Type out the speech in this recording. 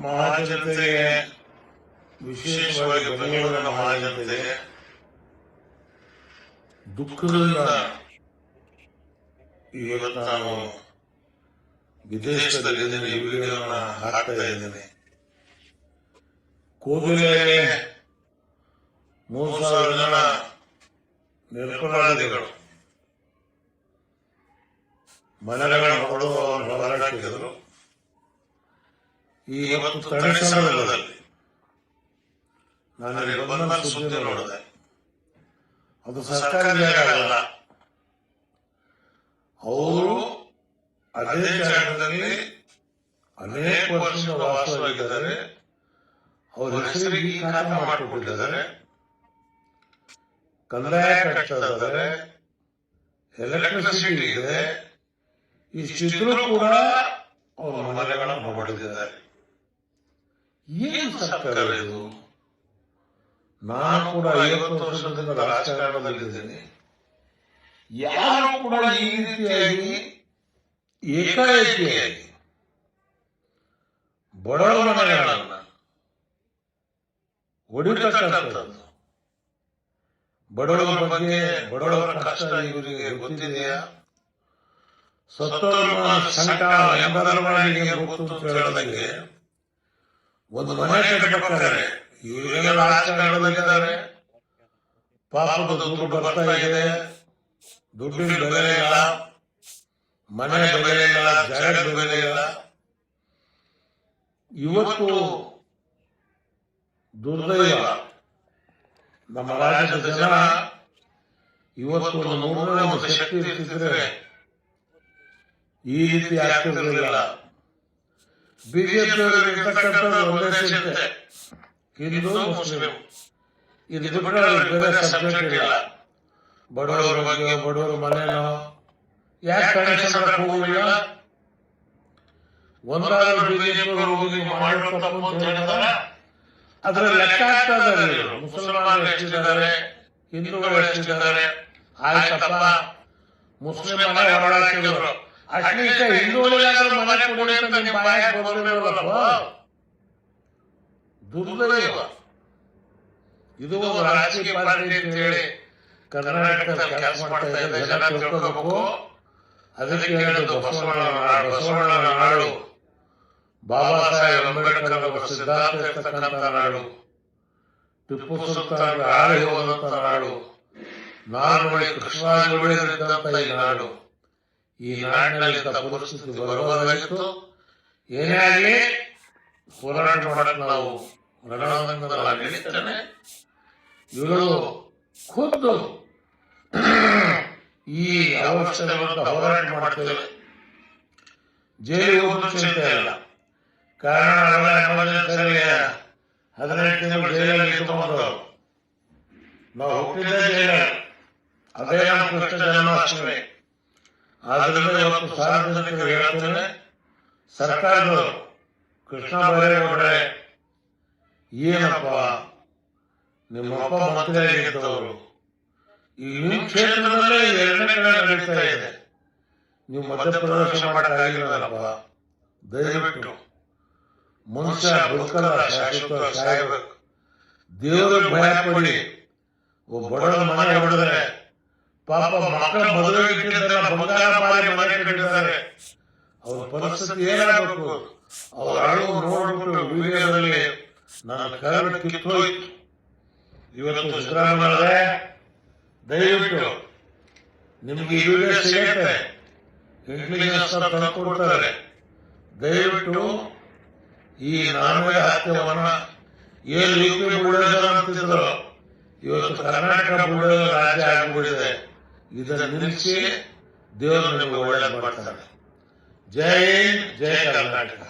ಮಹಾಜನತೆಗೆ, ವಿಶೇಷವಾಗಿ ಬೆಂಗಳೂರಿನ ಮಹಾಜನತೆಗೆ ದುಃಖದಿಂದ ಇವತ್ತು ನಾನು ವಿದೇಶದಲ್ಲಿದ್ದೀನಿ, ಈ ವಿಡಿಯೋನ ಹಾಕ್ತಾ ಇದ್ದೀನಿ. ಕೋಗಿಲೆಗೆ 3,000 ಜನ ನಿರಪರಾಧಿಗಳು ಮನೆಗಳನ್ನು ಹೊಡೆದು ಹೊರಹಾಕಿದ್ರು. ಇವತ್ತು ತಣಿಸಂದ್ರದಲ್ಲಿ ನಾನು ಇಲ್ಲಿ ಬಂದ ಸುದ್ದಿ ನೋಡಿದೆ. ಅದು ಸರ್ಕಾರಿ ಜಾಗ ಅಲ್ಲ. ಅವರು ಅದೇ ಜಾಗದಲ್ಲಿ ಅನೇಕ ವರ್ಷದಿಂದ ವಾಸವಾಗಿದ್ದಾರೆ. ಅವ್ರ ಹೆಸರಿಗೆ ಖಾತೆ ಮಾಡಿಕೊಟ್ಟಿದ್ದಾರೆ, ಕಂದಾಯ ಕಟ್ತಾ ಇದ್ದಾರೆ, ಎಲೆಕ್ಟ್ರಿಸಿಟಿ ಇದೆ. ಇಷ್ಟಿದ್ರು ಕೂಡ ಅವ್ರ ಮನೆಗಳನ್ನು ಹೊಡೆದಿದ್ದಾರೆ. ಏನು ಸರ್ಕಾರ ಇದು? ನಾನು ಕೂಡ 50 ವರ್ಷದಿಂದ ರಾಜಕಾರಣದಲ್ಲಿದ್ದೀನಿ. ಯಾರು ಕೂಡ ಈ ರೀತಿಯಾಗಿ ಏಕಾಏಕಿಯಾಗಿ ಬಡವರ ಮನೆಗಳನ್ನ ಹೊಡಿತಕ್ಕಂಥದ್ದು, ಬಡವರ ಬಗ್ಗೆ, ಬಡವರ ಕಷ್ಟ ಇವರಿಗೆ ಗೊತ್ತಿದೆಯಾ? ಸತ್ತೋರ್ನ ಸಂಕಟ ಎಂಬರವರಿಗೆ ಗೊತ್ತು ಅಂತ ಹೇಳೋದಕ್ಕೆ ಒಂದು ಮನೆ ಕಟ್ಟಬೇಕಾದ್ರೆ ಇವರಿಗೆಲ್ಲ ರಾಜಕಾರಣದಲ್ಲಿದ್ದಾರೆ. ಪಾಪದ ದುಡ್ಡು ಬರ್ತಾ ಇದೆ, ದುಡ್ಡಿನ ಬೆಲೆ ಇಲ್ಲ, ಮನೆ ಬೆಲೆ ಇಲ್ಲ, ಜಾಗದ ಬೆಲೆ ಇಲ್ಲ. ಇವತ್ತು ದುರ್ದೈವ ನಮ್ಮ ರಾಜ್ಯದ ಜನ ಇವತ್ತು ಒಂದು 100 ಶಕ್ತಿ ಇರ್ತಿದ್ರೆ ಈ ರೀತಿ ಆಗ್ತಿರಲಿಲ್ಲ. ಬಿಜೆಪಿಯವರಿಗೆ ಇರ್ತಕ್ಕಂಥದ್ದು ಒಂದೇ ಚಿಂತೆ, ಹಿಂದೂ ಮುಸ್ಲಿಂ. ಇದು ಬಿಟ್ಟರೆ ಬೇರೆ ಸಬ್ಜೆಕ್ಟ್ ಇಲ್ಲ. ಬಡವರ ಬಗ್ಗೆ, ಬಡವರ ಮನೆನೋ ಯಾಕೆ ಕಣಿಸಕ್ಕೆ ಹೋಗಿಲ್ಲ? ಒಂದಾದ್ರೂ ಬಿಜೆಪಿಯವರು ಹೋಗಿ ಮಾಡೋ ತಪ್ಪು ಅಂತ ಹೇಳಿದಾರ. ಅದರ ಲೆಕ್ಕ ಆಗ್ತಾ ಇದ್ದಾರೆ. ಮುಸಲ್ಮಾನರು ಎಷ್ಟಿದ್ದಾರೆ, ಹಿಂದೂಗಳು ಎಷ್ಟಿದ್ದಾರೆ? ಆಯ್ತಪ್ಪ, ಮುಸ್ಲಿಂ ಮನೆ ಹೊರಡಾಕಿದ್ರು, ಅಟ್ಲೀಸ್ಟ್ ಹಿಂದೂಗಳಿಗಾದ್ರೂ ಮನೆ ಕೊಡಿ ಅಂತ ನಿಮ್ಮ ಬಾಯಾಗ ಬರಲಿಲ್ಲಪ್ಪ. ದುರ್ದೈವ. ಇದು ಒಂದು ರಾಜಕೀಯ ಪಾರ್ಟಿ ಅಂತ ಹೇಳಿ ಕರ್ನಾಟಕದಲ್ಲಿ ಕೆಲಸ ಮಾಡ್ತಾ ಇದೆ. ಜನ ತಿಳ್ಕೋಬೇಕು. ಅದಕ್ಕೆ ಹೇಳಿದ್ದು ಬಸವಣ್ಣನ ನಾಡು, ಬಾಬಾ ಸಾಹೇಬ್ ಅಂಬೇಡ್ಕರ್ ಅವರ ಸಿದ್ಧಾಂತ ಇರ್ತಕ್ಕಂಥ ನಾಡು, ಟಿಪ್ಪು ಸುಲ್ತಾನ್ ಆಳಿ ಹೋದಂತ ನಾಡು, ನಾಲ್ವಡಿ ಕೃಷ್ಣರಾಜ ಈ ನಾಡು. ಈ ನಾಡಿನಲ್ಲಿ ಪರಿಸ್ಥಿತಿ ಬರಬಹುದಾಗಿತ್ತು. ಏನೇ ಆಗಲಿ ಹೋರಾಟ ಮಾಡಕ್ ನಾವು ರಣರಂಗದಲ್ಲಿ ನಡೀತಾನೆ. ಇವರು ಖುದ್ದು ಈ ಅವಶ್ಯಕತೆ ಹೋರಾಟ ಮಾಡ್ತೇವೆ. ಜೈಲಿಗೆ ಹೋಗೋದು ಚಿಂತೆ ಇಲ್ಲ. ಕಾರಣ ಎಮರ್ಜೆನ್ಸಿ 18 ತಿಂಗಳು ಜೈಲಲ್ಲಿ ಇಟ್ಕೊಂಡ್ರು. ನಾವು ಹುಟ್ಟಿದ್ದೇ ಜೈಲಲ್ಲಿ. ಅದೇ ನಮ್ಮ ಕೃಷ್ಣ ಜನ್ಮಾಷ್ಟಮಿ. ಆದ್ರಿಂದ ಇವತ್ತು ಸಾರ್ವಜನಿಕರು ಹೇಳ್ತೇನೆ, ಸರ್ಕಾರದವರು ಕೃಷ್ಣ ಬೈರೇಗೌಡ್ರೆ, ಏನಪ್ಪ ನಿಮ್ಮಪ್ಪ ಮಂತ್ರಿಯಾಗಿದ್ದವರು, ಈ ನಿಮ್ಮ ಕ್ಷೇತ್ರದಲ್ಲೇ 2ನೇ ಕಡೆ ನಡೀತಾ ಇದೆ, ನೀವು ಮಧ್ಯಪ್ರವೇಶ ಮಾಡೋಕ್ಕಾಗಿಲ್ಲಪ್ಪ. ದಯವಿಟ್ಟು ಮನುಷ್ಯ ಬದುಕಲ್ಲ, ಶಾಶ್ವತ ಸಾಯಬೇಕು. ದೇವರಿಗೆ ಭಯ ಪಡಿ. ಒಬ್ಬ ಬಡವರ ಮನೆ ಹೊಡೆದ್ರೆ ಪಾಪ ಮಕ್ಕಳ ಮದುವೆ ಇಟ್ಟಿದ್ದಾರೆ, ಬಂಗಾರ ಮಾರಿ ಮನೆ ಕಟ್ಟಿದ್ದಾರೆ. ಅವ್ರ ಪರಿಸ್ಥಿತಿ ಏನಾಗಬೇಕು? ಅವ್ರ ಅಳು ನೋಡ್ಬಿಟ್ಟು ವಿಡಿಯೋದಲ್ಲಿ ನನ್ನ ಕರಡು ಕಿತ್ತೋಯ್ತು. ಇವತ್ತು ಸಿದ್ದರಾಮಯ್ಯ ದಯವಿಟ್ಟು ನಿಮ್ಗೆ ಈ ವಿಡಿಯೋ ಸಿಗುತ್ತೆ, ಇಂಟೆಲಿಜೆನ್ಸ್ ತಂದು ಕೊಡ್ತಾರೆ. ದಯವಿಟ್ಟು ಈ ನಾರ್ಮಲ್ ಹತ್ಯೆವನ್ನ ಏನು UP ಬುಲ್ಡೋಜರ್ ಅಂತಿದ್ರು, ಇವತ್ತು ಕರ್ನಾಟಕ ಬುಲ್ಡೋಜರ್ ರಾಜ್ಯ ಆಗಿಬಿಟ್ಟಿದೆ. ಇದನ್ನು ನಿಲ್ಲಿಸಿ ದೇವರು ನಿಮಗೆ ಒಳ್ಳೆಯದು ಮಾಡ್ತಾರೆ. ಜೈ ಹಿಂದ್, ಜೈ ಕರ್ನಾಟಕ.